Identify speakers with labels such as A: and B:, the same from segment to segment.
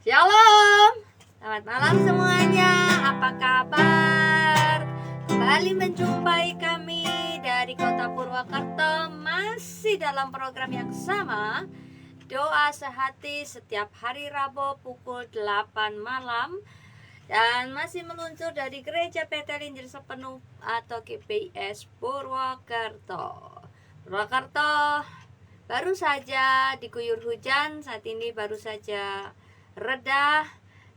A: Shalom, selamat malam semuanya. Apa kabar? Kembali menjumpai kami dari Kota Purwakarta, masih dalam program yang sama, Doa Sehati, setiap hari Rabu pukul 8 malam. Dan masih meluncur dari Gereja PT Linjer Sepenuh atau GPIS Purwakarta. Baru saja diguyur hujan, saat ini baru saja reda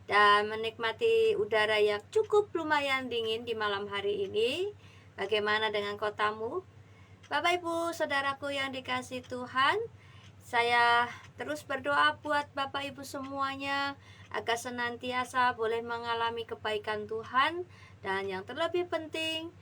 A: dan menikmati udara yang cukup lumayan dingin di malam hari ini. Bagaimana dengan kotamu? Bapak Ibu Saudaraku yang dikasihi Tuhan, saya terus berdoa buat Bapak Ibu semuanya agar senantiasa boleh mengalami kebaikan Tuhan, dan yang terlebih penting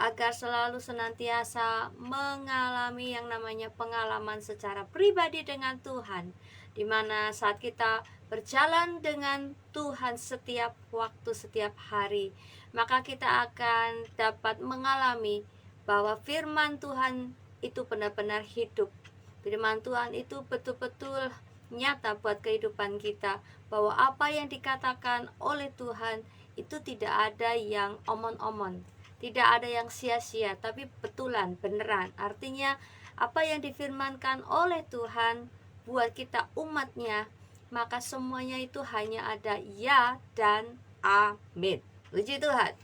A: agar selalu senantiasa mengalami yang namanya pengalaman secara pribadi dengan Tuhan, di mana saat kita berjalan dengan Tuhan setiap waktu, setiap hari, maka kita akan dapat mengalami bahwa firman Tuhan itu benar-benar hidup. Firman Tuhan itu betul-betul nyata buat kehidupan kita, bahwa apa yang dikatakan oleh Tuhan itu tidak ada yang omon-omon, tidak ada yang sia-sia, tapi betulan, beneran. Artinya apa yang difirmankan oleh Tuhan buat kita umatnya, maka semuanya itu hanya ada ya dan amin. Puji Tuhan.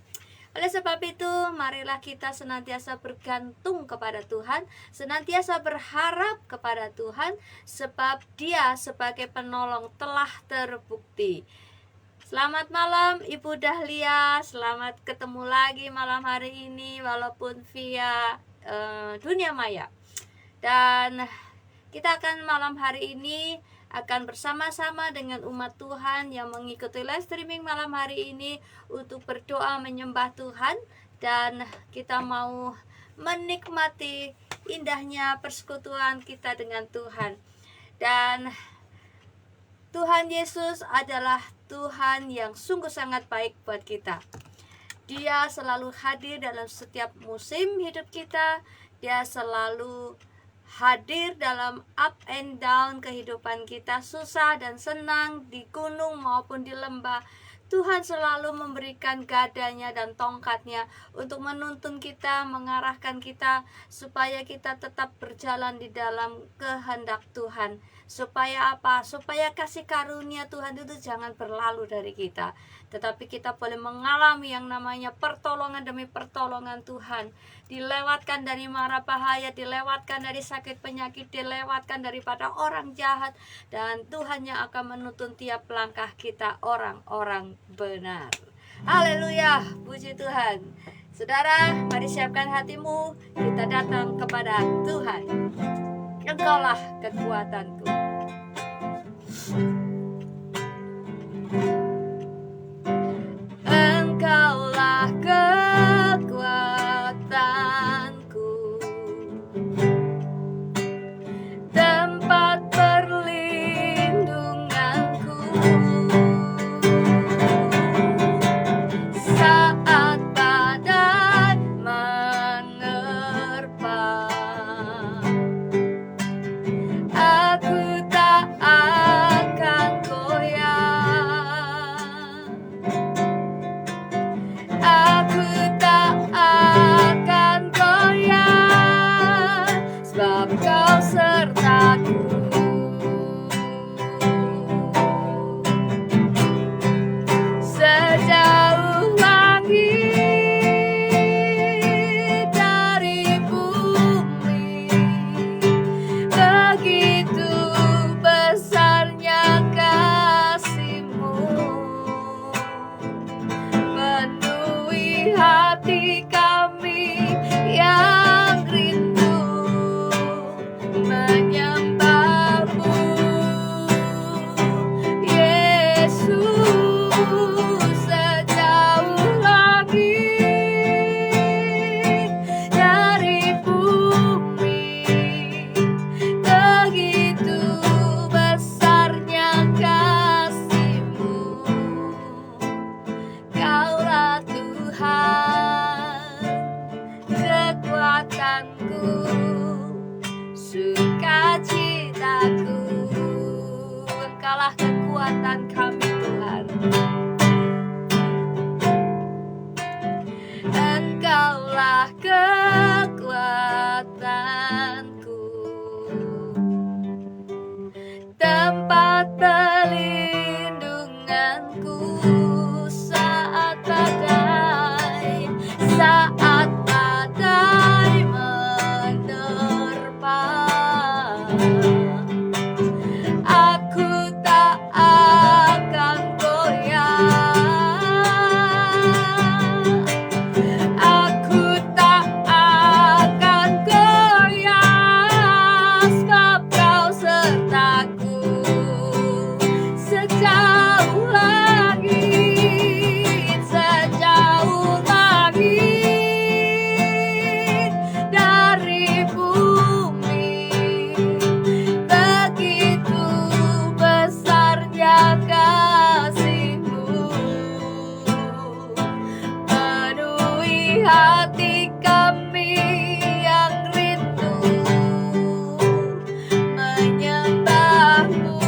A: Oleh sebab itu, marilah kita senantiasa bergantung kepada Tuhan, senantiasa berharap kepada Tuhan, sebab Dia sebagai penolong telah terbukti. Selamat malam Ibu Dahlia, selamat ketemu lagi malam hari ini walaupun via dunia maya. Dan kita akan malam hari ini akan bersama-sama dengan umat Tuhan yang mengikuti live streaming malam hari ini untuk berdoa menyembah Tuhan, dan kita mau menikmati indahnya persekutuan kita dengan Tuhan. Dan Tuhan Yesus adalah Tuhan yang sungguh sangat baik buat kita. Dia selalu hadir dalam setiap musim hidup kita. Dia selalu hadir dalam up and down kehidupan kita, susah dan senang, di gunung maupun di lembah. Tuhan selalu memberikan gadanya dan tongkatnya untuk menuntun kita, mengarahkan kita, supaya kita tetap berjalan di dalam kehendak Tuhan. Supaya apa? Supaya kasih karunia Tuhan itu jangan berlalu dari kita, tetapi kita boleh mengalami yang namanya pertolongan demi pertolongan Tuhan. Dilewatkan dari mara bahaya, dilewatkan dari sakit penyakit, dilewatkan daripada orang jahat, dan Tuhan yang akan menuntun tiap langkah kita, orang-orang benar. Haleluya, puji Tuhan. Saudara, mari siapkan hatimu, kita datang kepada Tuhan. Engkaulah kekuatanku. Engkaulah kekuatanku, tempat perlindunganku saat badai menerpa. Aku tak akan goyah, aku tak akan goyah, sebab Kau sertaku. Sejauh langit dari bumi, begitu besarnya kasih-Mu, penuhi hati kami yang rindu menyembah-Mu, Yesus. Sejauh langit dari bumi, begitu besarnya kasih-Mu. Kaulah Tuhan, kekuatanku, sukacitaku. Engkaulah kekuatanku, kekuatan kami Tuhan. Engkaulah kekuatanku, tempat perlindunganku saat badai menerpa. Aku tak akan goyah, aku tak akan goyah, sebab Kau sertaku sejauh langit dari bumi. Begitu besarnya kasih-Mu, penuhi hati kami yang rindu menyembah-Mu,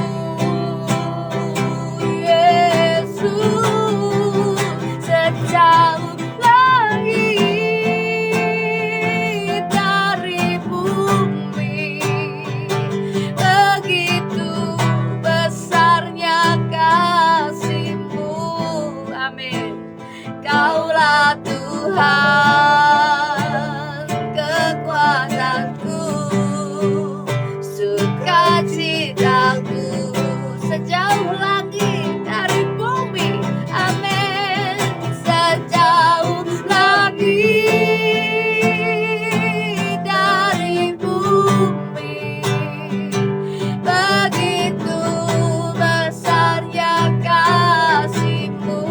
A: Yesus. Sejauh langit dari bumi, begitu besarnya kasih-Mu. Amin. Kaulah Tuhan kekuatanku, sukacitaku, sejauh langit dari bumi. Amin. Sejauh langit dari bumi, begitu besarnya kasih-Mu,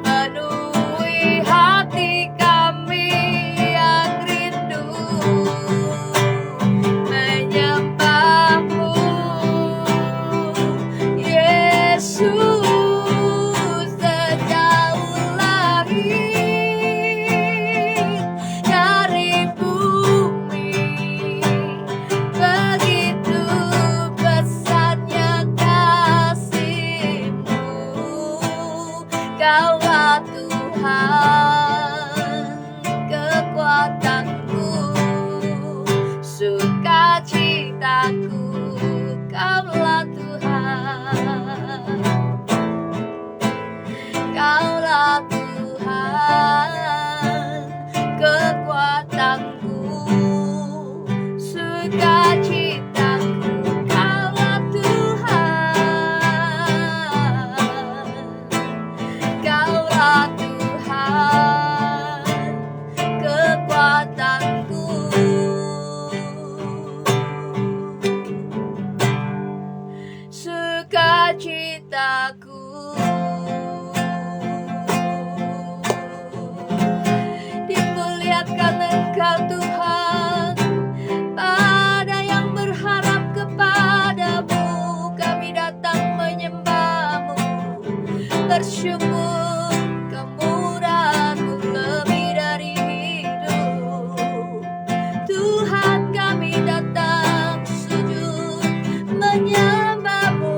A: penuhi hati kami yang rindu menyembah-Mu, Yesus. Sejauh langit dari bumi, begitu besarnya kasih-Mu. Kaulah Tuhan kekuatanku, sukacitaku. Kaulah Tuhan, Kaulah Tuhan kekuatanku, sukacitaku. Kaulah Tuhan, Kaulah Tuhan kekuatanku, sukacitaku. Dimuliakan Engkau Tuhan, pada yang berharap kepada-Mu. Kami datang menyembah-Mu, bersyukur kemurahan-Mu lebih dari hidup. Tuhan, kami datang sujud menyembah-Mu.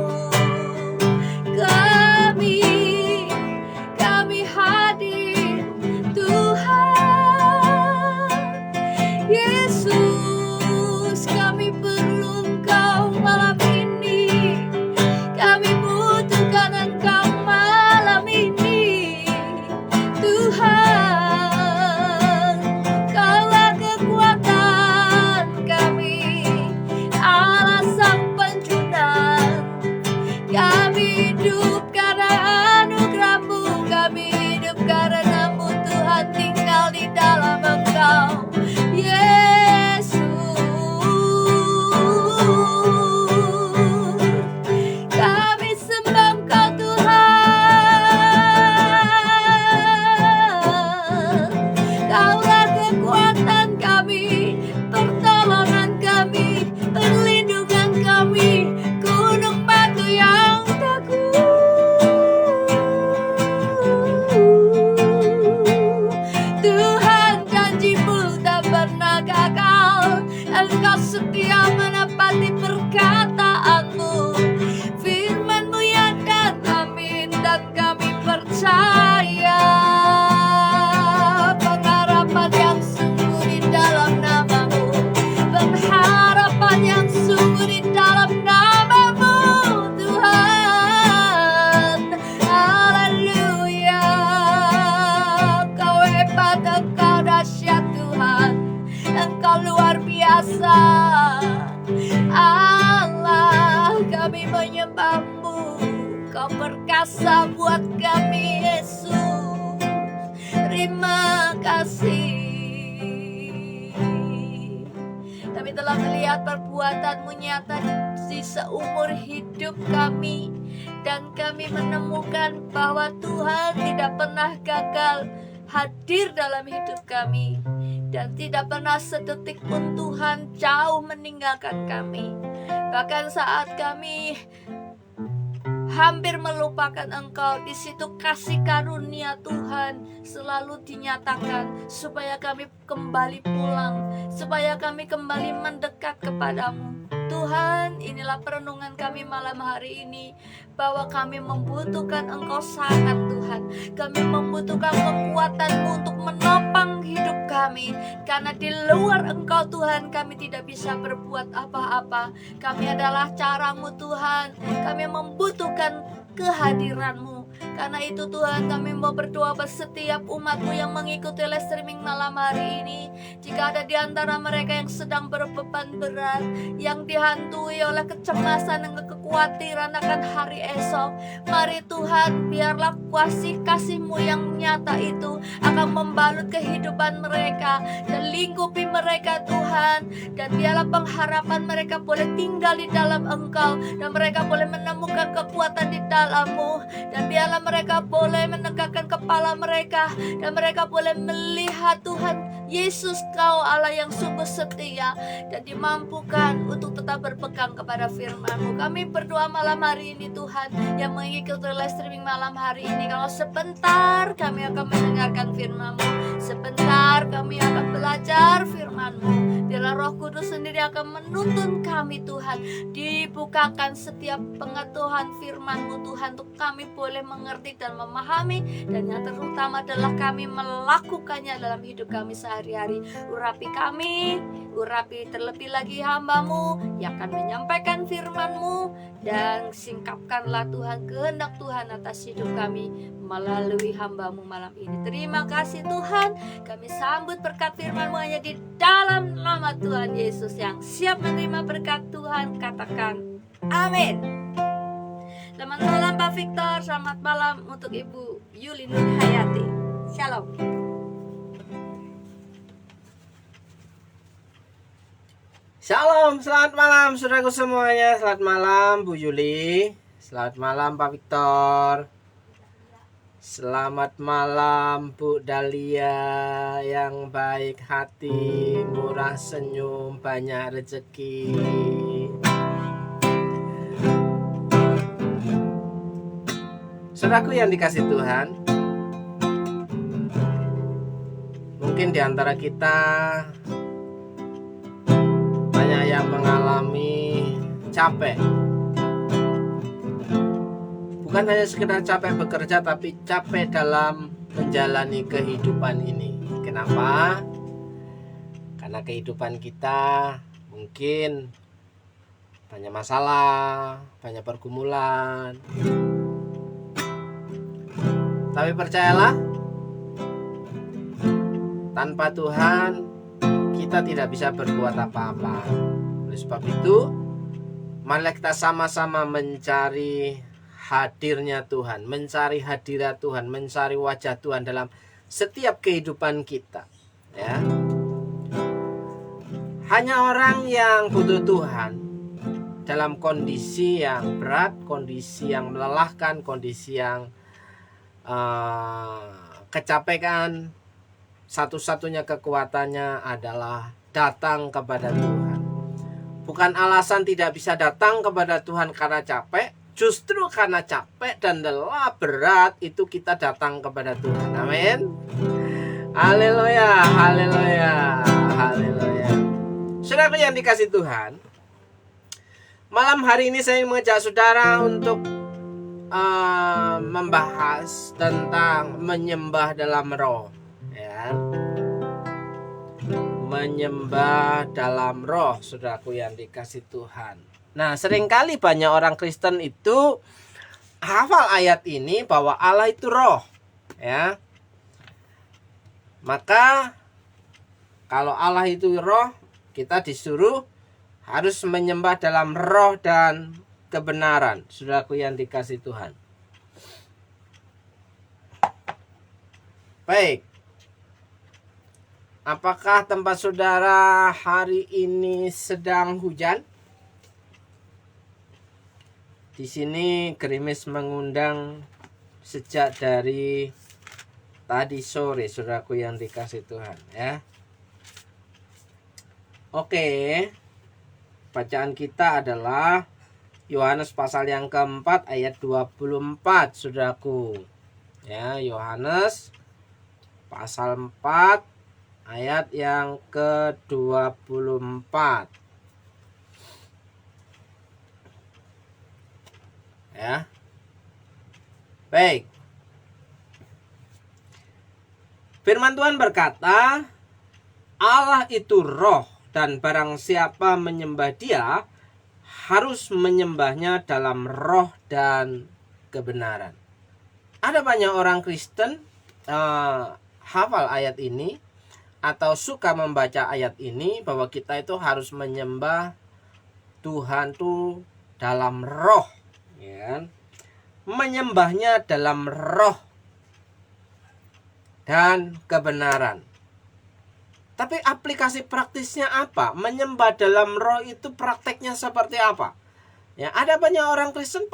A: Kami hadir Tuhan Yesus. Kami perlu Engkau malam ini, kami butuhkan Engkau malam ini. kami menyembah-Mu. Kau perkasa buat kami, Yesus. Terima kasih. Kami telah melihat perbuatan-Mu nyata di seumur hidup kami, dan kami menemukan bahwa Tuhan tidak pernah gagal hadir dalam hidup kami, dan tidak pernah sedetik pun Tuhan jauh meninggalkan kami. Bahkan saat kami hampir melupakan Engkau, di situ kasih karunia Tuhan selalu dinyatakan supaya kami kembali pulang, supaya kami kembali mendekat kepadamu. Tuhan, inilah perenungan kami malam hari ini, bahwa kami membutuhkan Engkau sangat, Tuhan. Kami membutuhkan kekuatan-Mu untuk menopang hidup kami, karena di luar Engkau, Tuhan, kami tidak bisa berbuat apa-apa. Kami adalah cara-Mu, Tuhan. Kami membutuhkan kehadiran-Mu. Karena itu Tuhan, kami mau berdoa buat setiap umat-Mu yang mengikuti live streaming malam hari ini. Jika ada di antara mereka yang sedang berbeban berat, yang dihantui oleh kecemasan dan kekhawatiran akan hari esok, mari Tuhan, biarlah kasih-kasih-Mu yang nyata itu akan membalut kehidupan mereka dan lingkupi mereka, Tuhan. Dan biarlah pengharapan mereka boleh tinggal di dalam Engkau, dan mereka boleh menemukan kekuatan di dalam-Mu, dan biarlah mereka boleh menegakkan kepala mereka, dan mereka boleh melihat Tuhan Yesus, Kau Allah yang sungguh setia, dan dimampukan untuk tetap berpegang kepada firman-Mu. Kami berdoa malam hari ini, Tuhan, yang mengikuti live streaming malam hari ini, kalau sebentar kami akan mendengarkan firman-Mu, sebentar kami akan belajar firman-Mu. Biarlah Roh Kudus sendiri akan menuntun kami, Tuhan. Dibukakan setiap pengetahuan firman-Mu, Tuhan, untuk kami boleh mengerti dan memahami, dan yang terutama adalah kami melakukannya dalam hidup kami sehari-hari. Urapi kami, urapi terlebih lagi hamba-Mu yang akan menyampaikan firman-Mu, dan singkapkanlah Tuhan kehendak Tuhan atas hidup kami melalui hamba-Mu malam ini. Terima kasih Tuhan, kami sambut berkat firman-Mu hanya di dalam nama Tuhan Yesus. Yang siap menerima berkat Tuhan katakan amin. Selamat malam Pak Victor, selamat malam untuk Ibu Yuli Nur Hayati. Shalom.
B: Shalom, selamat malam saudaraku semuanya. Selamat malam Bu Yuli. Selamat malam Pak Victor. Selamat malam Bu Dahlia yang baik hati, murah senyum, banyak rezeki. Saudaraku yang dikasih Tuhan, mungkin di antara kita banyak yang mengalami capek. Bukan hanya sekedar capek bekerja, tapi capek dalam menjalani kehidupan ini. Kenapa? Karena kehidupan kita mungkin banyak masalah, banyak pergumulan. Tapi percayalah, tanpa Tuhan kita tidak bisa berbuat apa-apa. Oleh sebab itu, mari kita sama-sama mencari hadirnya Tuhan, mencari hadirat Tuhan, mencari wajah Tuhan dalam setiap kehidupan kita, ya. Hanya orang yang butuh Tuhan dalam kondisi yang berat, kondisi yang melelahkan, kondisi yang kecapekan, satu-satunya kekuatannya adalah datang kepada Tuhan. Bukan alasan tidak bisa datang kepada Tuhan karena capek, justru karena capek dan lelah berat itu kita datang kepada Tuhan. Amin. Haleluya, haleluya, haleluya. Saudara yang dikasih Tuhan, malam hari ini saya mengajak saudara untuk membahas tentang menyembah dalam roh, ya. Menyembah dalam roh, saudaraku yang dikasih Tuhan. Nah, seringkali banyak orang Kristen itu hafal ayat ini bahwa Allah itu roh, ya. Maka kalau Allah itu roh, kita disuruh harus menyembah dalam roh dan kebenaran, saudaraku yang dikasih Tuhan. Baik. Apakah tempat saudara hari ini sedang hujan? Di sini gerimis mengundang sejak dari tadi sore, saudaraku yang dikasih Tuhan, ya. Oke. Bacaan kita adalah Yohanes pasal yang keempat ayat 24, saudaraku. Ya, Yohanes pasal 4 ayat yang ke-24. Ya. Baik. Firman Tuhan berkata, Allah itu roh, dan barang siapa menyembah Dia harus menyembahnya dalam roh dan kebenaran. Ada banyak orang Kristen hafal ayat ini atau suka membaca ayat ini, bahwa kita itu harus menyembah Tuhan itu dalam roh, ya. Menyembahnya dalam roh dan kebenaran. Tapi aplikasi praktisnya apa? Menyembah dalam roh itu prakteknya seperti apa? Ya, ada banyak orang Kristen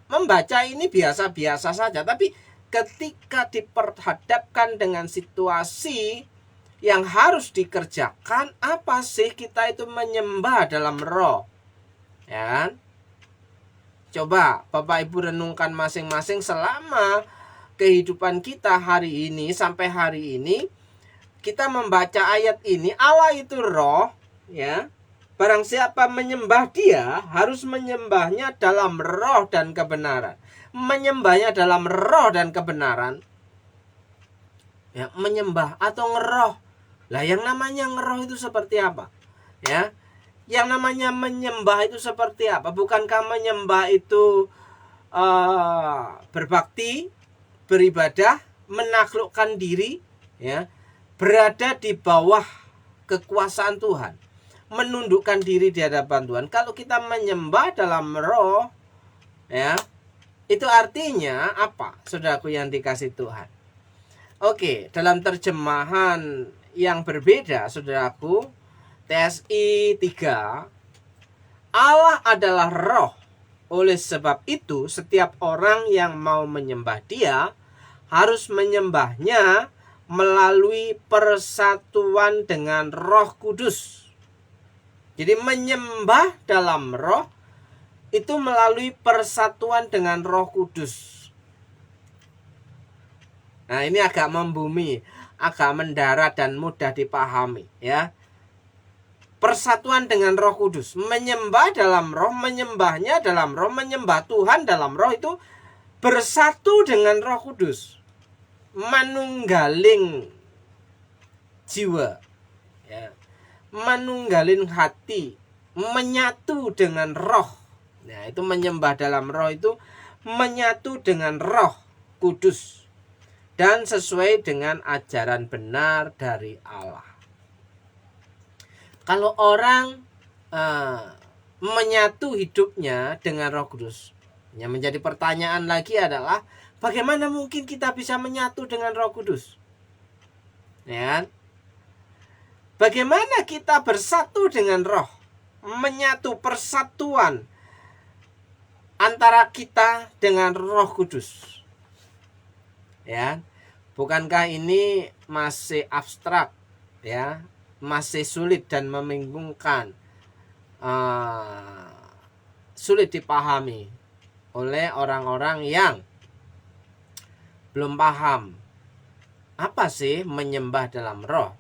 B: membaca ini biasa-biasa saja, tapi ketika diperhadapkan dengan situasi yang harus dikerjakan, apa sih kita itu menyembah dalam roh? Ya. Coba Bapak Ibu renungkan masing-masing selama kehidupan kita hari ini sampai hari ini. Kita membaca ayat ini, Allah itu roh, ya. Barang siapa menyembah Dia harus menyembahnya dalam roh dan kebenaran. Menyembahnya dalam roh dan kebenaran, ya, menyembah atau ngeroh. Lah, yang namanya ngeroh itu seperti apa? Ya, yang namanya menyembah itu seperti apa? Bukankah menyembah itu berbakti, beribadah, menaklukkan diri, ya, berada di bawah kekuasaan Tuhan, menundukkan diri di hadapan Tuhan. Kalau kita menyembah dalam roh, ya, itu artinya apa, saudaraku yang dikasih Tuhan? Oke, dalam terjemahan yang berbeda, saudaraku, TSI 3, Allah adalah roh. Oleh sebab itu, setiap orang yang mau menyembah Dia harus menyembahnya melalui persatuan dengan Roh Kudus. Jadi menyembah dalam roh itu melalui persatuan dengan Roh Kudus. Nah, ini agak membumi, agak mendarat dan mudah dipahami, ya. Persatuan dengan Roh Kudus, menyembah dalam roh, menyembahnya dalam roh, menyembah Tuhan dalam roh itu bersatu dengan Roh Kudus, manunggaling jiwa, ya, manunggalin hati, menyatu dengan roh. Nah, itu menyembah dalam roh itu menyatu dengan Roh Kudus dan sesuai dengan ajaran benar dari Allah. Kalau orang menyatu hidupnya dengan Roh Kudus, yang menjadi pertanyaan lagi adalah bagaimana mungkin kita bisa menyatu dengan Roh Kudus? Ya. Bagaimana kita bersatu dengan roh? Menyatu, persatuan antara kita dengan Roh Kudus. Ya. Bukankah ini masih abstrak, ya? Masih sulit dan membingungkan. Sulit dipahami oleh orang-orang yang belum paham apa sih menyembah dalam roh.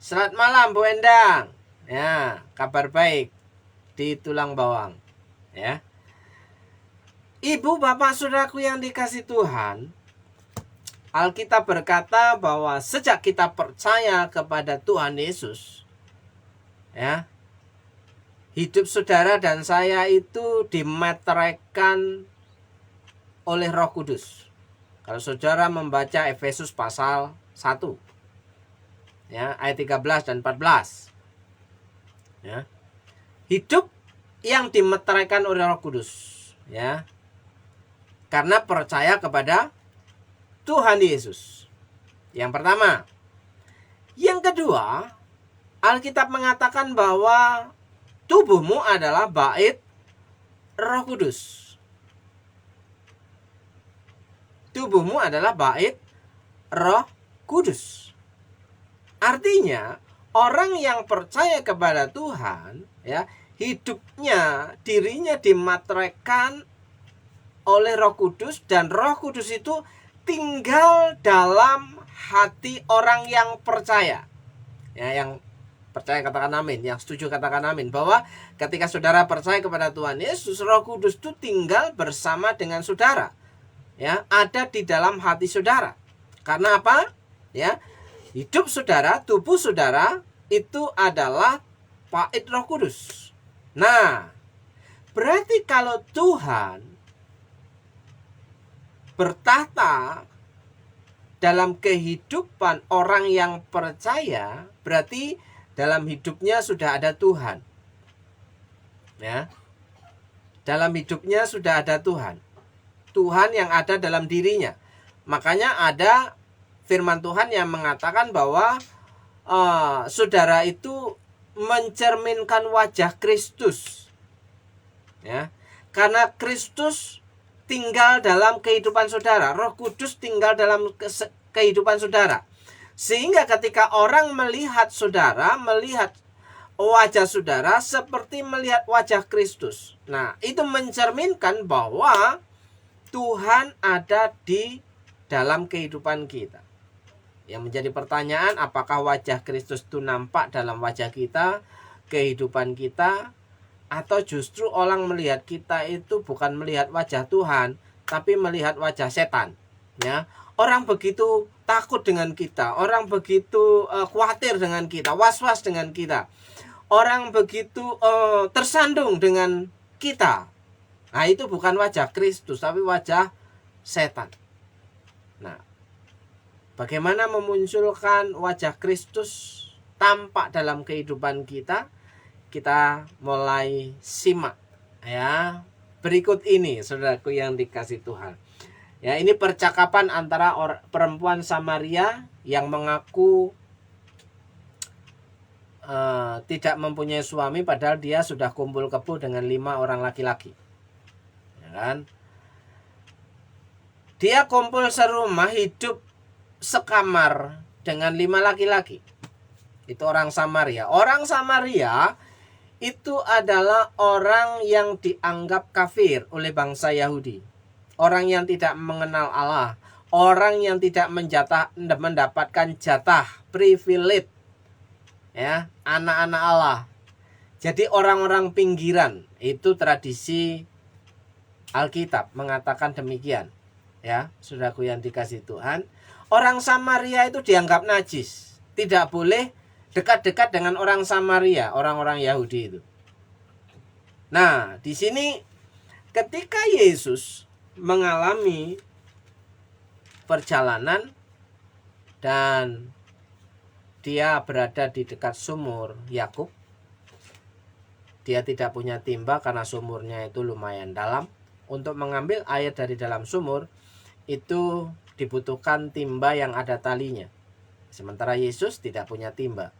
B: Selamat malam Bu Endang. Ya, kabar baik di Tulang Bawang, ya. Ibu, bapak, saudaraku yang dikasih Tuhan, Alkitab berkata bahwa sejak kita percaya kepada Tuhan Yesus, ya, hidup saudara dan saya itu dimeteraikan oleh Roh Kudus. Kalau saudara membaca Efesus pasal 1, ya, ayat 13 dan 14, ya, hidup yang dimeteraikan oleh Roh Kudus, ya. Karena percaya kepada Tuhan Yesus. Yang pertama. Yang kedua, Alkitab mengatakan bahwa tubuhmu adalah bait Roh Kudus. Tubuhmu adalah bait Roh Kudus. Artinya, orang yang percaya kepada Tuhan, ya, hidupnya, dirinya dimateraikan oleh Roh Kudus, dan Roh Kudus itu tinggal dalam hati orang yang percaya. Ya, yang percaya katakan amin, yang setuju katakan amin, bahwa ketika saudara percaya kepada Tuhan Yesus, Roh Kudus itu tinggal bersama dengan saudara. Ya, ada di dalam hati saudara. Karena apa? Ya, hidup saudara, tubuh saudara itu adalah bait Roh Kudus. Nah, berarti kalau Tuhan bertata dalam kehidupan orang yang percaya, berarti dalam hidupnya sudah ada Tuhan. Ya. Dalam hidupnya sudah ada Tuhan. Tuhan yang ada dalam dirinya. Makanya ada firman Tuhan yang mengatakan bahwa saudara itu mencerminkan wajah Kristus. Ya. Karena Kristus tinggal dalam kehidupan saudara, Roh Kudus tinggal dalam kehidupan saudara. Sehingga ketika orang melihat saudara, melihat wajah saudara seperti melihat wajah Kristus. Nah, itu mencerminkan bahwa Tuhan ada di dalam kehidupan kita. Yang menjadi pertanyaan, apakah wajah Kristus itu nampak dalam wajah kita, kehidupan kita, atau justru orang melihat kita itu bukan melihat wajah Tuhan, tapi melihat wajah setan. Ya, orang begitu takut dengan kita, orang begitu khawatir dengan kita, was-was dengan kita, orang begitu tersandung dengan kita. Nah, itu bukan wajah Kristus, tapi wajah setan. Nah, bagaimana memunculkan wajah Kristus tampak dalam kehidupan kita? Kita mulai simak, ya. Berikut ini, saudaraku yang dikasih Tuhan. Ya, ini percakapan antara perempuan Samaria yang mengaku tidak mempunyai suami, padahal dia sudah kumpul kebo dengan 5 orang laki-laki. Kan? Dia kumpul serumah, hidup sekamar dengan 5 laki-laki. Itu orang Samaria. Orang Samaria itu adalah orang yang dianggap kafir oleh bangsa Yahudi. Orang yang tidak mengenal Allah. Orang yang tidak mendapatkan jatah, privilege, ya, anak-anak Allah. Jadi orang-orang pinggiran. Itu tradisi Alkitab mengatakan demikian, ya, saudaraku yang dikasih Tuhan. Orang Samaria itu dianggap najis, tidak boleh dekat-dekat dengan orang Samaria, orang-orang Yahudi itu. Nah, di sini ketika Yesus mengalami perjalanan dan dia berada di dekat sumur Yakub, dia tidak punya timba karena sumurnya itu lumayan dalam. Untuk mengambil air dari dalam sumur itu dibutuhkan timba yang ada talinya. Sementara Yesus tidak punya timba.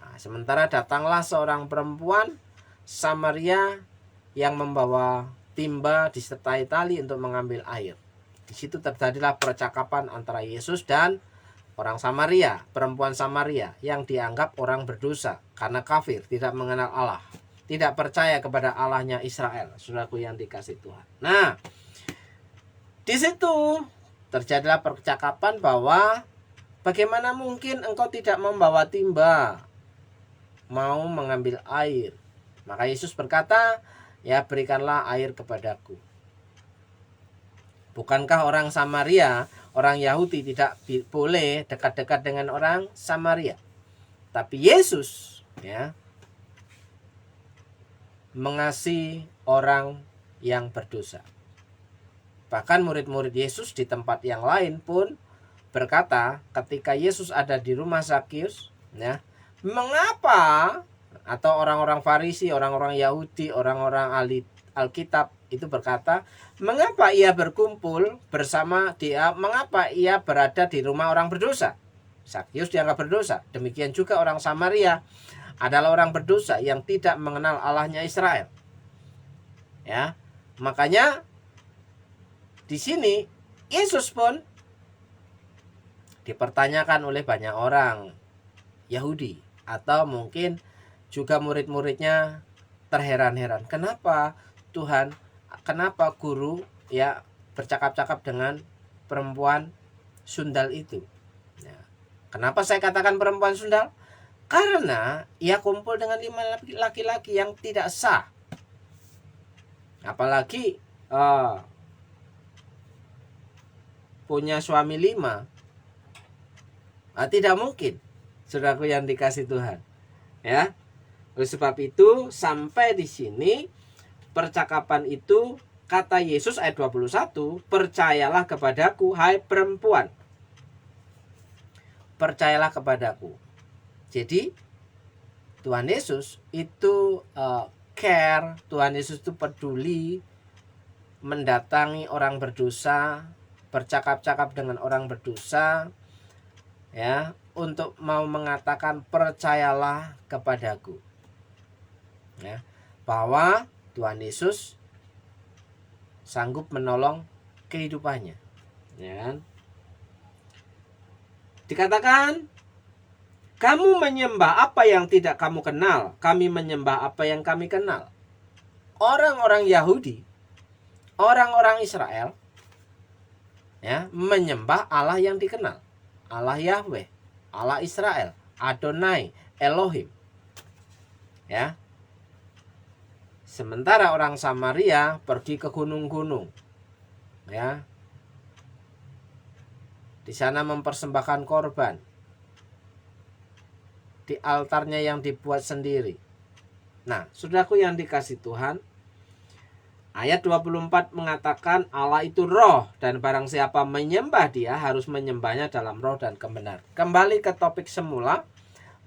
B: Nah, sementara datanglah seorang perempuan Samaria yang membawa timba disertai tali untuk mengambil air. Di situ terjadilah percakapan antara Yesus dan orang Samaria, perempuan Samaria yang dianggap orang berdosa karena kafir, tidak mengenal Allah, tidak percaya kepada Allahnya Israel, saudaraku yang dikasih Tuhan. Nah, di situ terjadilah percakapan bahwa bagaimana mungkin engkau tidak membawa timba, mau mengambil air. Maka Yesus berkata, ya, berikanlah air kepadaku. Bukankah orang Samaria, orang Yahudi tidak boleh dekat-dekat dengan orang Samaria? Tapi Yesus, ya, mengasihi orang yang berdosa. Bahkan murid-murid Yesus di tempat yang lain pun berkata ketika Yesus ada di rumah Zakius, ya, mengapa atau orang-orang Farisi, orang-orang Yahudi, orang-orang ahli Alkitab itu berkata, mengapa ia berkumpul bersama dia, mengapa ia berada di rumah orang berdosa? Zakius dianggap berdosa. Demikian juga orang Samaria adalah orang berdosa yang tidak mengenal Allahnya Israel. Ya, makanya di sini Yesus pun dipertanyakan oleh banyak orang Yahudi, atau mungkin juga murid-muridnya terheran-heran, kenapa Tuhan, kenapa guru ya bercakap-cakap dengan perempuan sundal itu. Ya. Kenapa saya katakan perempuan sundal? Karena ia kumpul dengan 5 laki-laki yang tidak sah. Apalagi punya suami 5. Tidak mungkin, saudaraku yang dikasih Tuhan. Ya. Oleh sebab itu, sampai di sini percakapan itu, kata Yesus ayat 21, percayalah kepadaku, hai perempuan. Percayalah kepadaku. Jadi Tuhan Yesus itu care, Tuhan Yesus itu peduli, mendatangi orang berdosa, bercakap-cakap dengan orang berdosa, ya, untuk mau mengatakan percayalah kepadaku, ya, bahwa Tuhan Yesus sanggup menolong kehidupannya, ya kan? Dikatakan, kamu menyembah apa yang tidak kamu kenal, kami menyembah apa yang kami kenal. Orang-orang Yahudi, orang-orang Israel, ya, menyembah Allah yang dikenal, Allah Yahweh, Allah Israel, Adonai, Elohim. Ya. Sementara orang Samaria pergi ke gunung-gunung. Ya. Di sana mempersembahkan korban. Di altarnya yang dibuat sendiri. Nah, saudaraku yang dikasih Tuhan, ayat 24 mengatakan Allah itu roh, dan barang siapa menyembah dia harus menyembahnya dalam roh dan kebenaran. Kembali ke topik semula,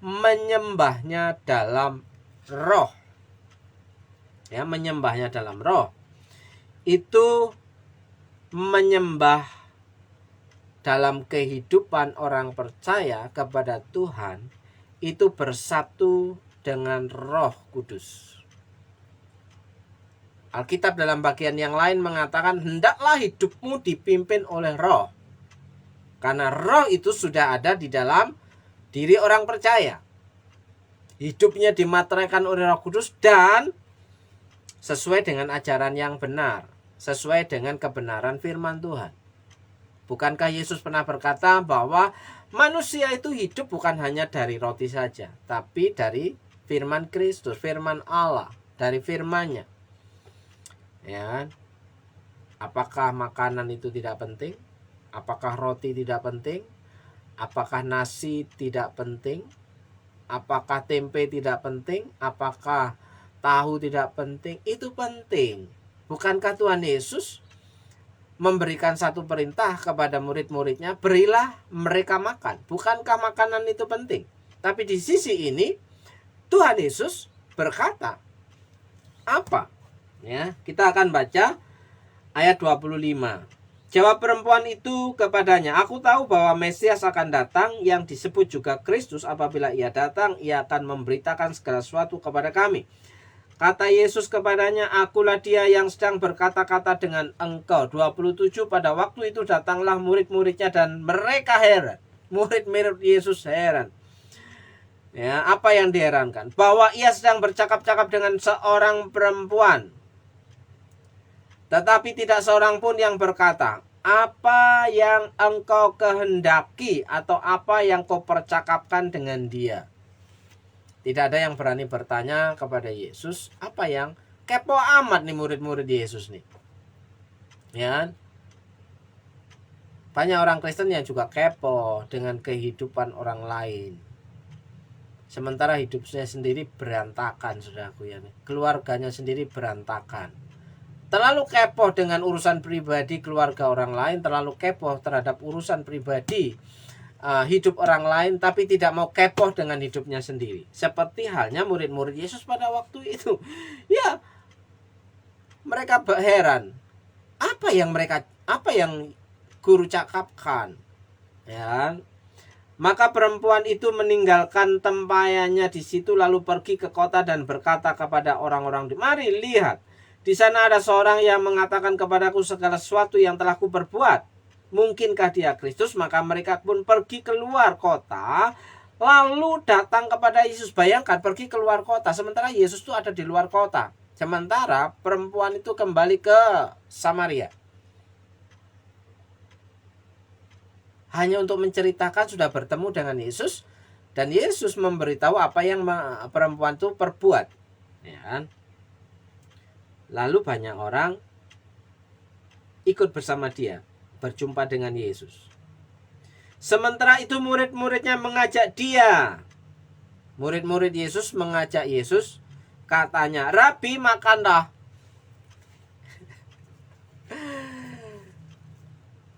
B: menyembahnya dalam roh. Ya, menyembahnya dalam roh. Itu menyembah dalam kehidupan orang percaya kepada Tuhan, itu bersatu dengan Roh Kudus. Alkitab dalam bagian yang lain mengatakan, hendaklah hidupmu dipimpin oleh Roh. Karena Roh itu sudah ada di dalam diri orang percaya. Hidupnya dimateraikan oleh Roh Kudus dan sesuai dengan ajaran yang benar, sesuai dengan kebenaran firman Tuhan. Bukankah Yesus pernah berkata bahwa manusia itu hidup bukan hanya dari roti saja, tapi dari firman Kristus, firman Allah, dari firman-Nya. Ya. Apakah makanan itu tidak penting? Apakah roti tidak penting? Apakah nasi tidak penting? Apakah tempe tidak penting? Apakah tahu tidak penting? Itu penting. Bukankah Tuhan Yesus memberikan satu perintah kepada murid-muridnya, berilah mereka makan. Bukankah makanan itu penting? Tapi di sisi ini Tuhan Yesus berkata apa? Ya, kita akan baca ayat 25. Jawab perempuan itu kepadanya, aku tahu bahwa Mesias akan datang, yang disebut juga Kristus. Apabila ia datang, ia akan memberitakan segala sesuatu kepada kami. Kata Yesus kepadanya, akulah dia yang sedang berkata-kata dengan engkau. 27, pada waktu itu datanglah murid-muridnya dan mereka heran. Murid-murid Yesus heran. Ya, apa yang diherankan? Bahwa ia sedang bercakap-cakap dengan seorang perempuan. Tetapi tidak seorang pun yang berkata, apa yang engkau kehendaki atau apa yang kau percakapkan dengan dia. Tidak ada yang berani bertanya kepada Yesus, apa yang kepo amat nih murid-murid Yesus nih. Ya. Banyak orang Kristen yang juga kepo dengan kehidupan orang lain. Sementara hidupnya sendiri berantakan, saudaraku ya. Keluarganya sendiri berantakan. Terlalu kepo dengan urusan pribadi keluarga orang lain, terlalu kepo terhadap urusan pribadi hidup orang lain, tapi tidak mau kepoh dengan hidupnya sendiri. Seperti halnya murid-murid Yesus pada waktu itu. Ya, mereka heran. Apa yang guru cakapkan? Ya. Maka perempuan itu meninggalkan tempayannya di situ lalu pergi ke kota dan berkata kepada orang-orang, "Mari lihat, di sana ada seorang yang mengatakan kepadaku segala sesuatu yang telah kuperbuat. Mungkinkah dia Kristus?" Maka mereka pun pergi keluar kota lalu datang kepada Yesus. Bayangkan, pergi keluar kota sementara Yesus itu ada di luar kota. Sementara perempuan itu kembali ke Samaria. Hanya untuk menceritakan sudah bertemu dengan Yesus, dan Yesus memberitahu apa yang perempuan itu perbuat. Ya kan? Lalu banyak orang ikut bersama dia berjumpa dengan Yesus. Sementara itu murid-muridnya mengajak dia. Murid-murid Yesus mengajak Yesus, katanya, "Rabi, makanlah."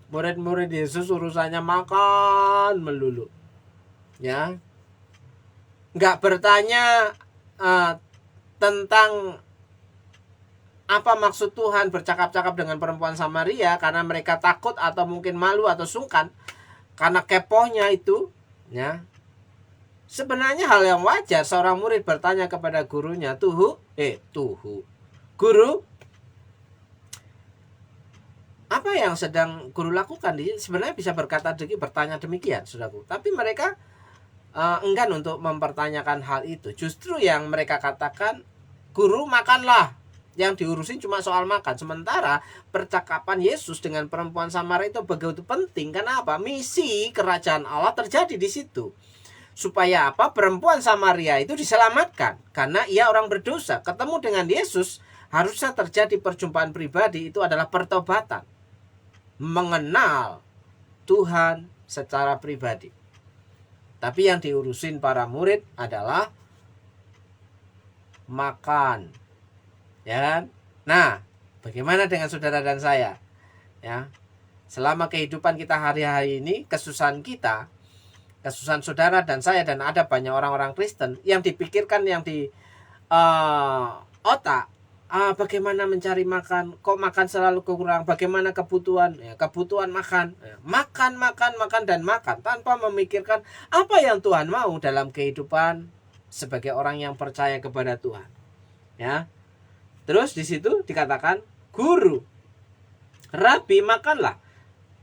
B: Murid-murid Yesus urusannya makan melulu. Ya. Enggak bertanya tentang apa maksud Tuhan bercakap-cakap dengan perempuan Samaria, karena mereka takut atau mungkin malu atau sungkan karena kepohnya itu, ya. Sebenarnya hal yang wajar seorang murid bertanya kepada gurunya, "Guru, apa yang sedang guru lakukan?" Sebenarnya bisa bertanya demikian, saudaraku. Tapi mereka enggan untuk mempertanyakan hal itu. Justru yang mereka katakan, "Guru, makanlah." Yang diurusin cuma soal makan. Sementara percakapan Yesus dengan perempuan Samaria itu begitu penting. Kenapa? Misi kerajaan Allah terjadi di situ. Supaya apa? Perempuan Samaria itu diselamatkan. Karena ia orang berdosa. Ketemu dengan Yesus, harusnya terjadi perjumpaan pribadi. Itu adalah pertobatan. Mengenal Tuhan secara pribadi. Tapi yang diurusin para murid adalah makan. Ya kan? Nah, bagaimana dengan saudara dan saya? Ya. Selama kehidupan kita hari-hari ini, kesusahan saudara dan saya, dan ada banyak orang-orang Kristen yang dipikirkan, yang di otak, bagaimana mencari makan, kok makan selalu kurang, bagaimana kebutuhan, kebutuhan makan, makan dan makan, tanpa memikirkan apa yang Tuhan mau dalam kehidupan sebagai orang yang percaya kepada Tuhan. Ya. Terus di situ dikatakan, "Guru, Rabi, makanlah."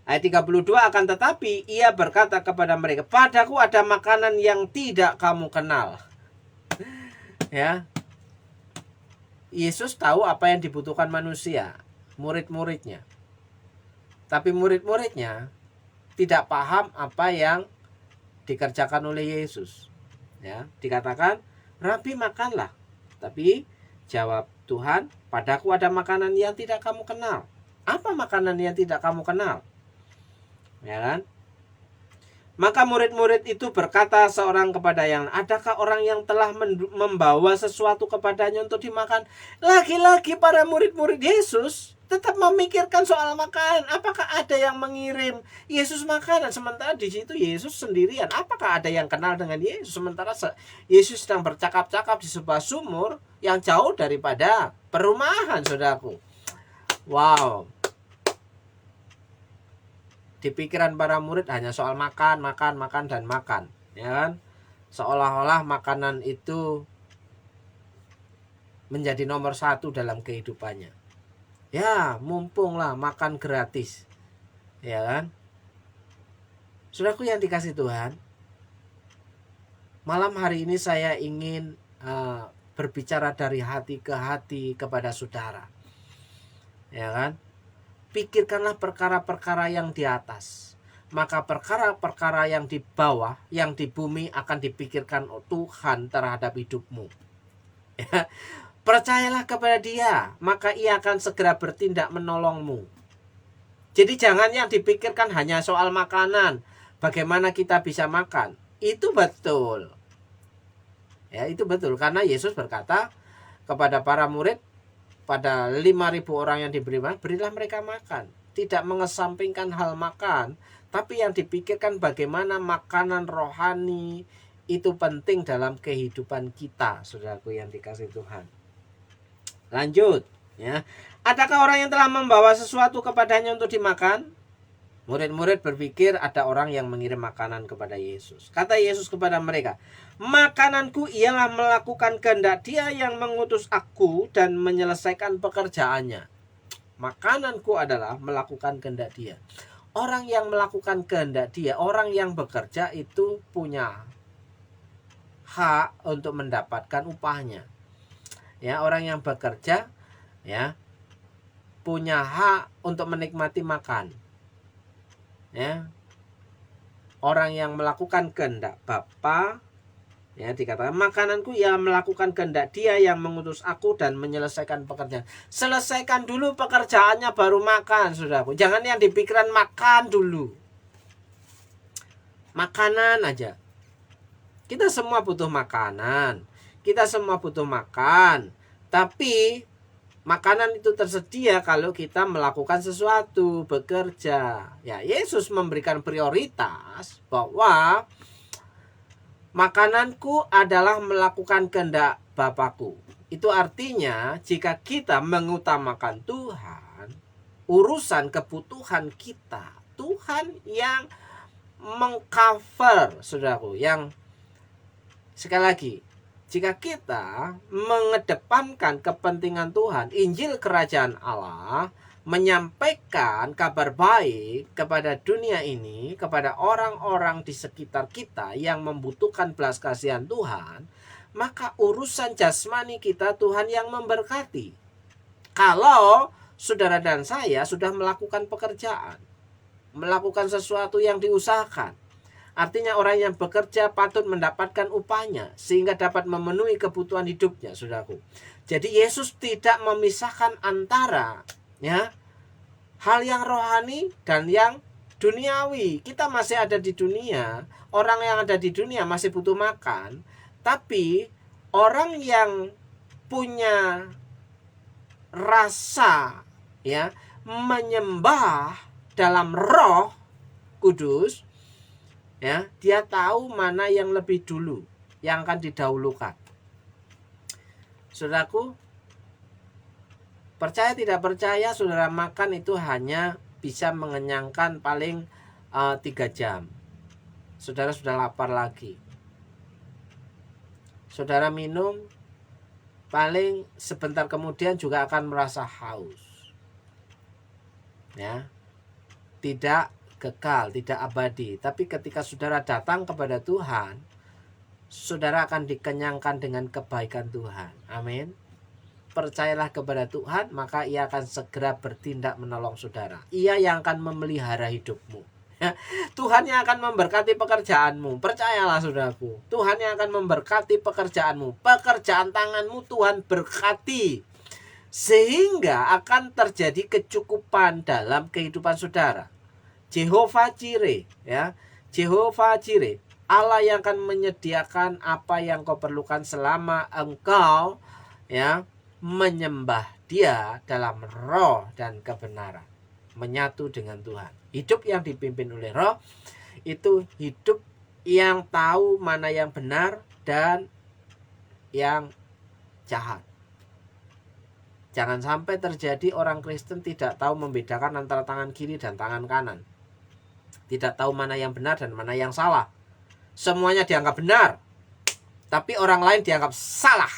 B: Ayat 32, "Akan tetapi ia berkata kepada mereka, padaku ada makanan yang tidak kamu kenal." Ya. Yesus tahu apa yang dibutuhkan manusia, murid-muridnya. Tapi murid-muridnya tidak paham apa yang dikerjakan oleh Yesus. Ya, dikatakan, "Rabi, makanlah." Tapi jawab Tuhan, "Padaku ada makanan yang tidak kamu kenal." Apa makanan yang tidak kamu kenal? Ya kan? Maka murid-murid itu berkata seorang kepada yang, "Adakah orang yang telah membawa sesuatu kepadanya untuk dimakan?" Lagi-lagi para murid-murid Yesus tetap memikirkan soal makanan. Apakah ada yang mengirim Yesus makanan? Sementara di situ Yesus sendirian. Apakah ada yang kenal dengan Yesus? Sementara Yesus sedang bercakap-cakap di sebuah sumur yang jauh daripada perumahan, saudaraku. Wow. Di pikiran para murid hanya soal makan, dan makan. Ya kan? Seolah-olah makanan itu menjadi nomor satu dalam kehidupannya. Ya, mumpunglah makan gratis. Ya kan? Saudaraku yang dikasih Tuhan, malam hari ini saya ingin berbicara dari hati ke hati kepada saudara. Ya kan? Pikirkanlah perkara-perkara yang di atas. Maka perkara-perkara yang di bawah, yang di bumi akan dipikirkan Tuhan terhadap hidupmu. Ya. Percayalah kepada Dia, maka Ia akan segera bertindak menolongmu. Jadi jangan yang dipikirkan hanya soal makanan, bagaimana kita bisa makan. Itu betul. Ya, itu betul, karena Yesus berkata kepada para murid, pada 5.000 orang yang diberi makan, berilah mereka makan. tidak mengesampingkan hal makan, tapi yang dipikirkan bagaimana makanan rohani itu penting dalam kehidupan kita, saudaraku yang dikasihi Tuhan. Lanjut, ya. Adakah orang yang telah membawa sesuatu kepadanya untuk dimakan? Murid-murid berpikir ada orang yang mengirim makanan kepada Yesus. Kata Yesus kepada mereka, makananku ialah melakukan kehendak Dia yang mengutus aku dan menyelesaikan pekerjaannya. Makananku adalah melakukan kehendak Dia. Orang yang melakukan kehendak Dia, orang yang bekerja itu punya hak untuk mendapatkan upahnya. Ya, orang yang bekerja ya punya hak untuk menikmati makan. Ya. Orang yang melakukan kehendak Bapa, ya dikatakan makananku ia melakukan kehendak Dia yang mengutus aku dan menyelesaikan pekerjaan. Selesaikan dulu pekerjaannya baru makan, saudaraku. Jangan yang dipikiran makan dulu. Makanan aja. Kita semua butuh makanan. Kita semua butuh makan. Tapi makanan itu tersedia kalau kita melakukan sesuatu, bekerja. Ya, Yesus memberikan prioritas bahwa makananku adalah melakukan kehendak Bapakku. Itu artinya jika kita mengutamakan Tuhan, urusan kebutuhan kita, Tuhan yang mengcover, saudaraku. Yang sekali lagi, jika kita mengedepankan kepentingan Tuhan, Injil Kerajaan Allah, menyampaikan kabar baik kepada dunia ini, kepada orang-orang di sekitar kita yang membutuhkan belas kasihan Tuhan, maka urusan jasmani kita Tuhan yang memberkati. Kalau saudara dan saya sudah melakukan pekerjaan, melakukan sesuatu yang diusahakan, artinya orang yang bekerja patut mendapatkan upahnya sehingga dapat memenuhi kebutuhan hidupnya, saudaraku. Jadi Yesus tidak memisahkan antara hal yang rohani dan yang duniawi. Kita masih ada di dunia, orang yang ada di dunia masih butuh makan, tapi orang yang punya rasa menyembah dalam Roh Kudus, dia tahu mana yang lebih dulu, yang akan didahulukan. Saudaraku, percaya tidak percaya, saudara makan itu hanya bisa mengenyangkan paling 3 jam. Saudara sudah lapar lagi. Saudara minum, paling sebentar kemudian juga akan merasa haus. Ya, tidak kekal, tidak abadi. Tapi ketika saudara datang kepada Tuhan, saudara akan dikenyangkan dengan kebaikan Tuhan. Amin. Percayalah kepada Tuhan, maka Ia akan segera bertindak menolong saudara. Ia yang akan memelihara hidupmu. Tuhan yang akan memberkati pekerjaanmu. Percayalah saudaraku, Tuhan yang akan memberkati pekerjaanmu. Pekerjaan tanganmu Tuhan berkati, sehingga akan terjadi kecukupan dalam kehidupan saudara. Jehovah Jireh, Jehovah Jireh, Allah yang akan menyediakan apa yang kau perlukan selama engkau menyembah Dia dalam roh dan kebenaran, menyatu dengan Tuhan. Hidup yang dipimpin oleh Roh itu hidup yang tahu mana yang benar dan yang jahat. Jangan sampai terjadi orang Kristen tidak tahu membedakan antara tangan kiri dan tangan kanan. Tidak tahu mana yang benar dan mana yang salah. Semuanya dianggap benar, tapi orang lain dianggap salah.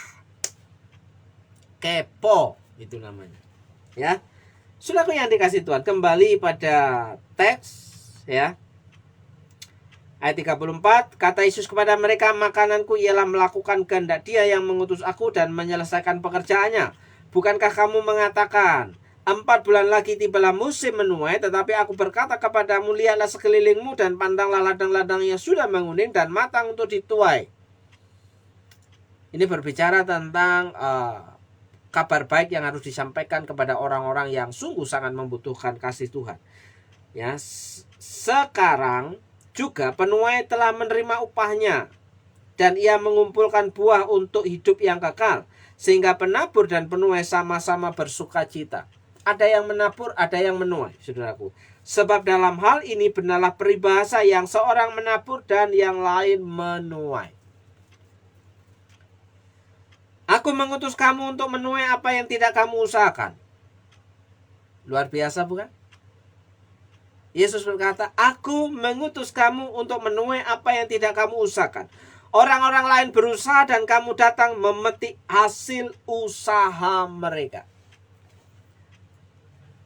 B: Kepo itu namanya. Ya. Saudaraku yang dikasih Tuhan, kembali pada teks ayat 34, kata Yesus kepada mereka, makananku ialah melakukan kehendak Dia yang mengutus aku dan menyelesaikan pekerjaannya. Bukankah kamu mengatakan, 4 bulan lagi tibalah musim menuai, tetapi aku berkata kepadamu, lihatlah sekelilingmu dan pandanglah ladang-ladang yang sudah menguning dan matang untuk dituai. Ini berbicara tentang kabar baik yang harus disampaikan kepada orang-orang yang sungguh sangat membutuhkan kasih Tuhan. Ya, sekarang juga penuai telah menerima upahnya, dan ia mengumpulkan buah untuk hidup yang kekal, sehingga penabur dan penuai sama-sama bersuka cita. ada yang menabur, ada yang menuai, saudaraku. Sebab dalam hal ini benarlah peribahasa yang seorang menabur dan yang lain menuai. Aku mengutus kamu untuk menuai apa yang tidak kamu usahakan. Luar biasa bukan? Yesus berkata, aku mengutus kamu untuk menuai apa yang tidak kamu usahakan. Orang-orang lain berusaha dan kamu datang memetik hasil usaha mereka.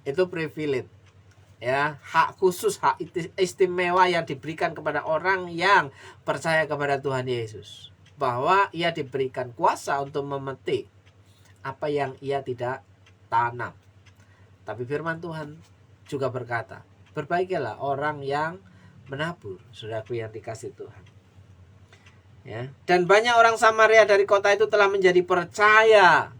B: Itu privilege, ya, hak khusus, hak istimewa yang diberikan kepada orang yang percaya kepada Tuhan Yesus, bahwa ia diberikan kuasa untuk memetik apa yang ia tidak tanam. Tapi firman Tuhan juga berkata, berbaikilah orang yang menabur, saudaraku yang dikasihi Tuhan. Ya, dan banyak orang Samaria dari kota itu telah menjadi percaya.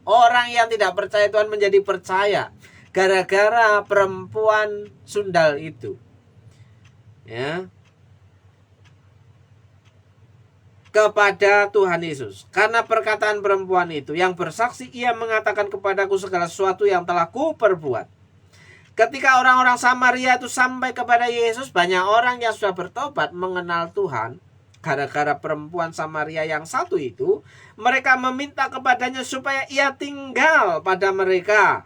B: Orang yang tidak percaya Tuhan menjadi percaya gara-gara perempuan sundal itu. Ya. Kepada Tuhan Yesus. Karena perkataan perempuan itu yang bersaksi, ia mengatakan kepadaku segala sesuatu yang telah kuperbuat. Ketika orang-orang Samaria itu sampai kepada Yesus, banyak orang yang sudah bertobat mengenal Tuhan. Gara-gara perempuan Samaria yang satu itu, mereka meminta kepadanya supaya ia tinggal pada mereka.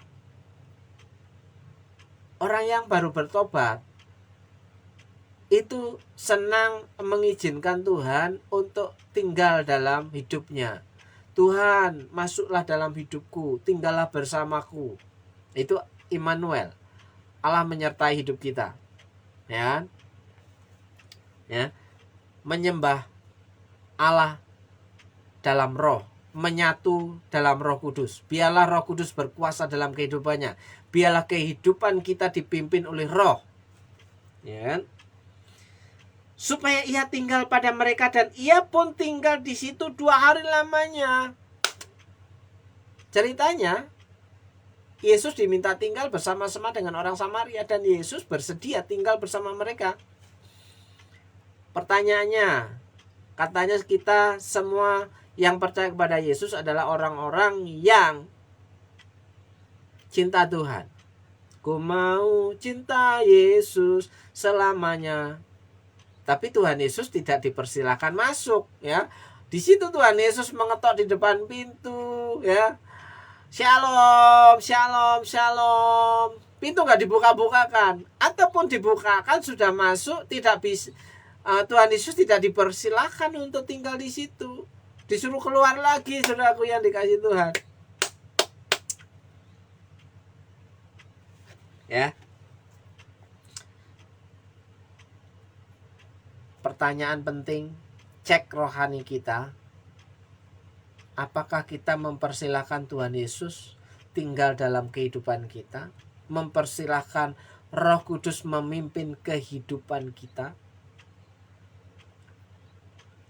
B: Orang yang baru bertobat itu senang mengizinkan Tuhan untuk tinggal dalam hidupnya. Tuhan, masuklah dalam hidupku, tinggallah bersamaku. Itu Immanuel. Allah menyertai hidup kita. Ya. Ya. Menyembah Allah dalam roh, menyatu dalam Roh Kudus. Biarlah Roh Kudus berkuasa dalam kehidupannya. Biarlah kehidupan kita dipimpin oleh Roh. Ya. Supaya ia tinggal pada mereka dan ia pun tinggal di situ 2 hari lamanya. Ceritanya, Yesus diminta tinggal bersama-sama dengan orang Samaria dan Yesus bersedia tinggal bersama mereka. Pertanyaannya, katanya kita semua yang percaya kepada Yesus adalah orang-orang yang cinta Tuhan. Ku mau cinta Yesus selamanya. Tapi Tuhan Yesus tidak dipersilakan masuk, ya. Di situ Tuhan Yesus mengetok di depan pintu, ya. Shalom, shalom, shalom. Pintu nggak dibuka-bukakan, ataupun dibukakan sudah masuk, tidak bisa. Tuhan Yesus tidak dipersilakan untuk tinggal di situ. Disuruh keluar lagi, saudaraku yang dikasihi Tuhan. Ya. Pertanyaan penting, cek rohani kita. Apakah kita mempersilahkan Tuhan Yesus tinggal dalam kehidupan kita? Mempersilahkan Roh Kudus memimpin kehidupan kita?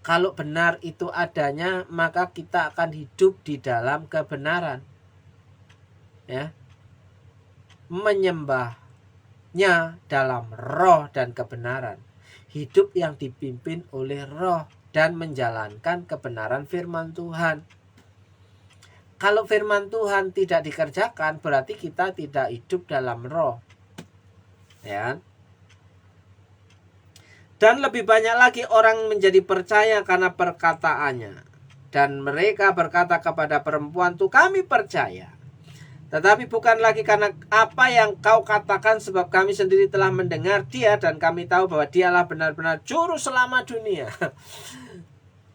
B: Kalau benar itu adanya, maka kita akan hidup di dalam kebenaran. Ya. Menyembahnya dalam roh dan kebenaran. Hidup yang dipimpin oleh roh dan menjalankan kebenaran firman Tuhan. Kalau firman Tuhan tidak dikerjakan, berarti kita tidak hidup dalam roh. Ya. Dan lebih banyak lagi orang menjadi percaya karena perkataannya. Dan mereka berkata kepada perempuan itu, kami percaya. Tetapi bukan lagi karena apa yang kau katakan, sebab kami sendiri telah mendengar dia dan kami tahu bahwa dialah benar-benar juru selamat dunia.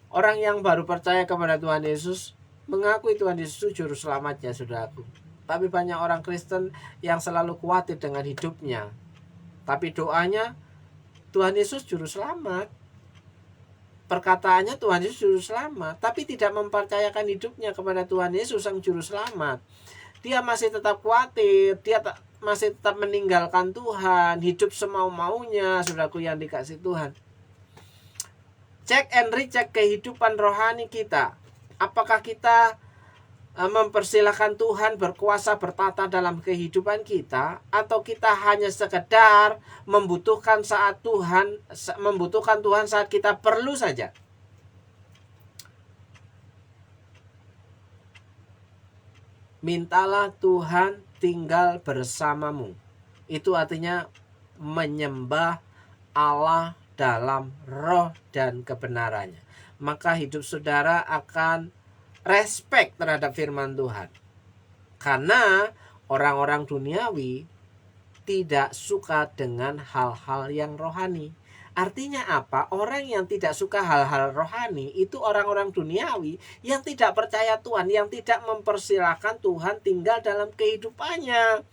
B: Orang yang baru percaya kepada Tuhan Yesus mengakui Tuhan Yesus juru selamatnya, saudaraku. Tapi banyak orang Kristen yang selalu khawatir dengan hidupnya. Tapi doanya, Tuhan Yesus juru selamat. Perkataannya Tuhan Yesus juru selamat, tapi tidak mempercayakan hidupnya kepada Tuhan Yesus sang juru selamat. Dia masih tetap khawatir, dia masih tetap meninggalkan Tuhan, hidup semau-maunya, saudaraku yang dikasihi Tuhan. Cek and recheck kehidupan rohani kita. Apakah kita mempersilahkan Tuhan berkuasa bertata dalam kehidupan kita, atau kita hanya sekedar membutuhkan Tuhan saat kita perlu saja? Mintalah Tuhan tinggal bersamamu. Itu artinya menyembah Allah dalam roh dan kebenarannya. Maka hidup saudara akan respect terhadap firman Tuhan. Karena orang-orang duniawi tidak suka dengan hal-hal yang rohani. Artinya apa? Orang yang tidak suka hal-hal rohani itu orang-orang duniawi yang tidak percaya Tuhan, yang tidak mempersilahkan Tuhan tinggal dalam kehidupannya.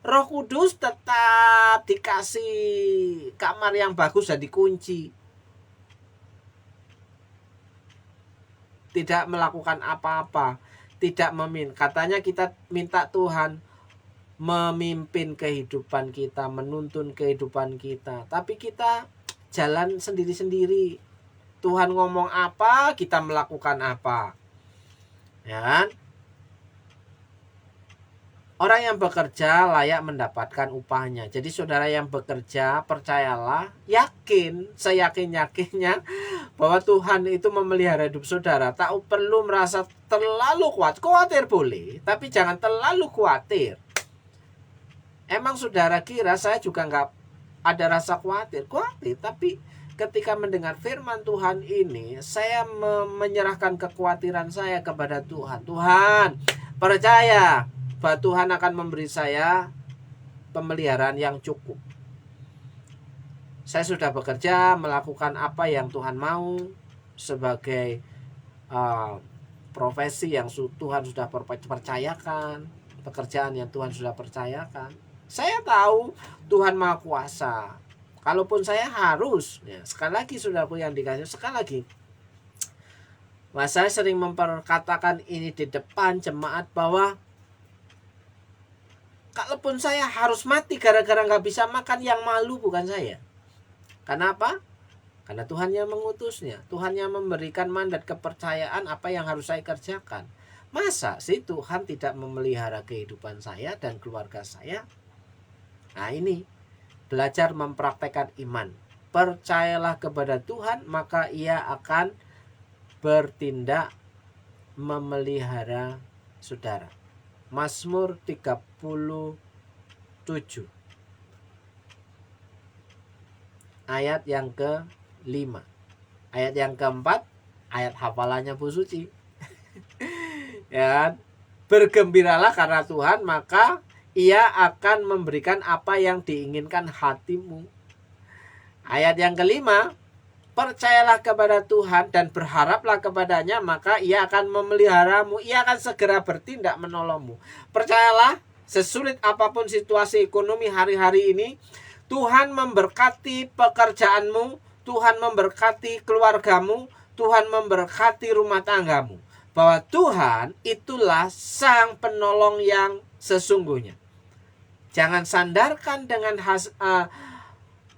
B: Roh Kudus tetap dikasih kamar yang bagus dan dikunci. Tidak melakukan apa-apa, tidak katanya kita minta Tuhan memimpin kehidupan kita, menuntun kehidupan kita, tapi kita jalan sendiri-sendiri. Tuhan ngomong apa, kita melakukan apa. Ya kan? Orang yang bekerja layak mendapatkan upahnya. Jadi saudara yang bekerja, percayalah, yakin, seyakin-yakinnya bahwa Tuhan itu memelihara hidup saudara. Tak perlu merasa terlalu khawatir boleh, tapi jangan terlalu khawatir. Emang saudara kira saya juga nggak ada rasa khawatir, tapi ketika mendengar firman Tuhan ini, saya menyerahkan kekhawatiran saya kepada Tuhan. Tuhan, percaya bahwa Tuhan akan memberi saya pemeliharaan yang cukup. Saya sudah bekerja, melakukan apa yang Tuhan mau sebagai profesi yang Tuhan sudah percayakan, pekerjaan yang Tuhan sudah percayakan. Saya tahu Tuhan Maha Kuasa. Kalaupun saya harus, ya, sekali lagi saudaraku yang dikasih, sekali lagi, saya sering memperkatakan ini di depan jemaat bahwa kalaupun saya harus mati gara-gara nggak bisa makan, yang malu bukan saya. Kenapa? Karena Tuhan yang mengutusnya. Tuhan yang memberikan mandat kepercayaan apa yang harus saya kerjakan. Masa sih Tuhan tidak memelihara kehidupan saya dan keluarga saya? Nah ini, belajar mempraktekkan iman. Percayalah kepada Tuhan, maka ia akan bertindak memelihara saudara. Mazmur 37 ayat yang ke-5. Ayat yang ke-4, ayat hafalannya Bu Suci. Ya, bergembiralah karena Tuhan, maka ia akan memberikan apa yang diinginkan hatimu. Ayat yang ke-5, percayalah kepada Tuhan dan berharaplah kepadanya, maka ia akan memeliharamu. Ia akan segera bertindak menolongmu. Percayalah, sesulit apapun situasi ekonomi hari-hari ini, Tuhan memberkati pekerjaanmu, Tuhan memberkati keluargamu, Tuhan memberkati rumah tanggamu. Bahwa Tuhan itulah sang penolong yang sesungguhnya. Jangan sandarkan dengan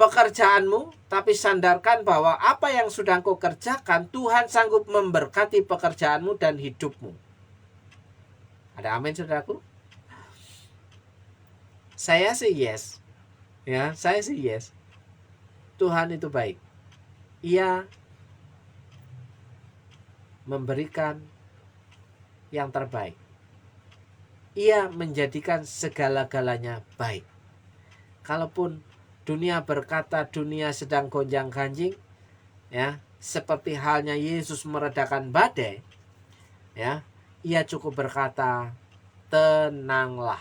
B: pekerjaanmu, tapi sandarkan bahwa apa yang sudah kau kerjakan, Tuhan sanggup memberkati pekerjaanmu dan hidupmu. Ada amin saudaraku? Saya sih yes. Ya, saya sih yes. Tuhan itu baik. Ia memberikan yang terbaik. Ia menjadikan segala-galanya baik. Kalaupun dunia berkata dunia sedang gonjang-ganjing, ya, seperti halnya Yesus meredakan badai, ya, ia cukup berkata, tenanglah,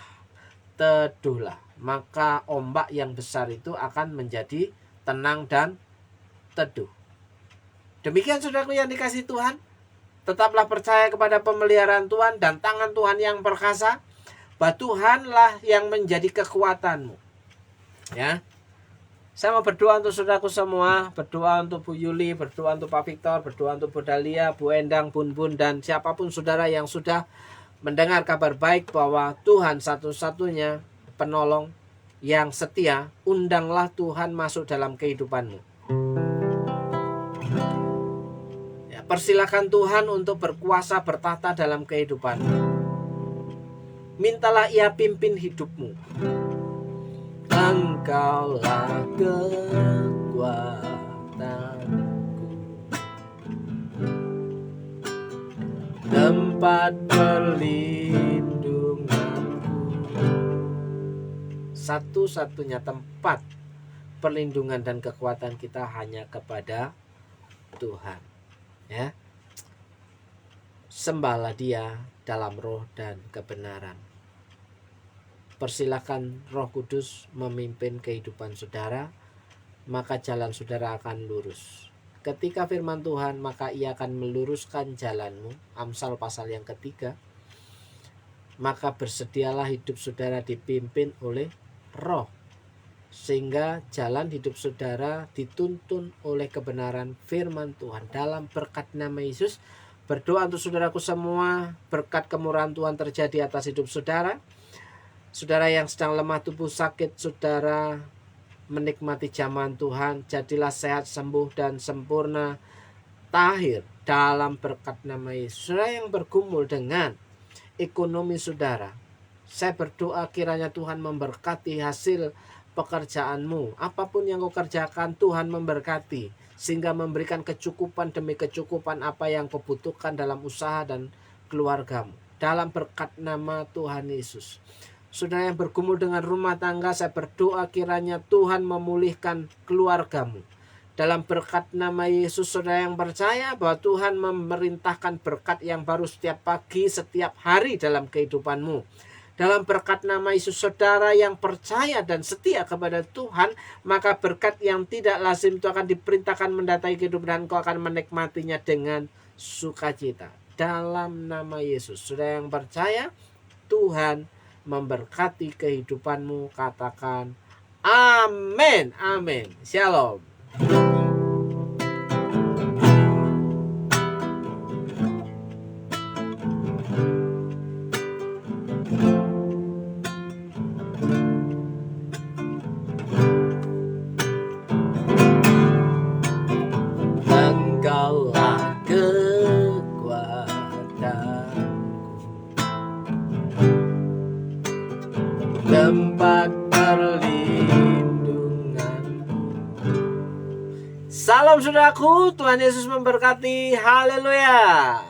B: teduhlah, maka ombak yang besar itu akan menjadi tenang dan teduh. Demikian saudaraku yang dikasihi Tuhan, tetaplah percaya kepada pemeliharaan Tuhan dan tangan Tuhan yang perkasa, bahwa Tuhanlah yang menjadi kekuatanmu. Ya, saya mau berdoa untuk saudaraku semua, berdoa untuk Bu Yuli, berdoa untuk Pak Victor, berdoa untuk Bu Dalia, Bu Endang, Bun Bun, dan siapapun saudara yang sudah mendengar kabar baik bahwa Tuhan satu-satunya penolong yang setia. Undanglah Tuhan masuk dalam kehidupanmu. Ya, persilakan Tuhan untuk berkuasa bertata dalam kehidupanmu. Mintalah ia pimpin hidupmu. Engkaulah kekuatanku, tempat perlindunganku. satu-satunya tempat perlindungan dan kekuatan kita hanya kepada Tuhan. Ya. Sembahlah Dia dalam roh dan kebenaran. Persilakan Roh Kudus memimpin kehidupan saudara, maka jalan saudara akan lurus. Ketika firman Tuhan, maka Ia akan meluruskan jalanmu. Amsal pasal yang ketiga. Maka bersedialah hidup saudara dipimpin oleh Roh, sehingga jalan hidup saudara dituntun oleh kebenaran firman Tuhan. Dalam berkat nama Yesus, berdoa untuk saudaraku semua, berkat kemurahan Tuhan terjadi atas hidup saudara. Saudara yang sedang lemah tubuh sakit, saudara menikmati jamahan Tuhan, jadilah sehat, sembuh, dan sempurna, tahir dalam berkat nama Yesus. Saudara yang bergumul dengan ekonomi saudara, saya berdoa kiranya Tuhan memberkati hasil pekerjaanmu. Apapun yang kau kerjakan, Tuhan memberkati, sehingga memberikan kecukupan demi kecukupan apa yang kau butuhkan dalam usaha dan keluargamu. Dalam berkat nama Tuhan Yesus. Saudara yang bergumul dengan rumah tangga, saya berdoa kiranya Tuhan memulihkan keluargamu. Dalam berkat nama Yesus, saudara yang percaya bahwa Tuhan memerintahkan berkat yang baru setiap pagi, setiap hari dalam kehidupanmu. Dalam berkat nama Yesus, saudara yang percaya dan setia kepada Tuhan, maka berkat yang tidak lazim itu akan diperintahkan mendatangi kehidupan dan kau akan menikmatinya dengan sukacita. Dalam nama Yesus, saudara yang percaya, Tuhan memberkati kehidupanmu. Katakan amin, amin. Shalom. Engkaulah kekuatanku, tempat perlindungan. Salam saudaraku, Tuhan Yesus memberkati. Haleluya.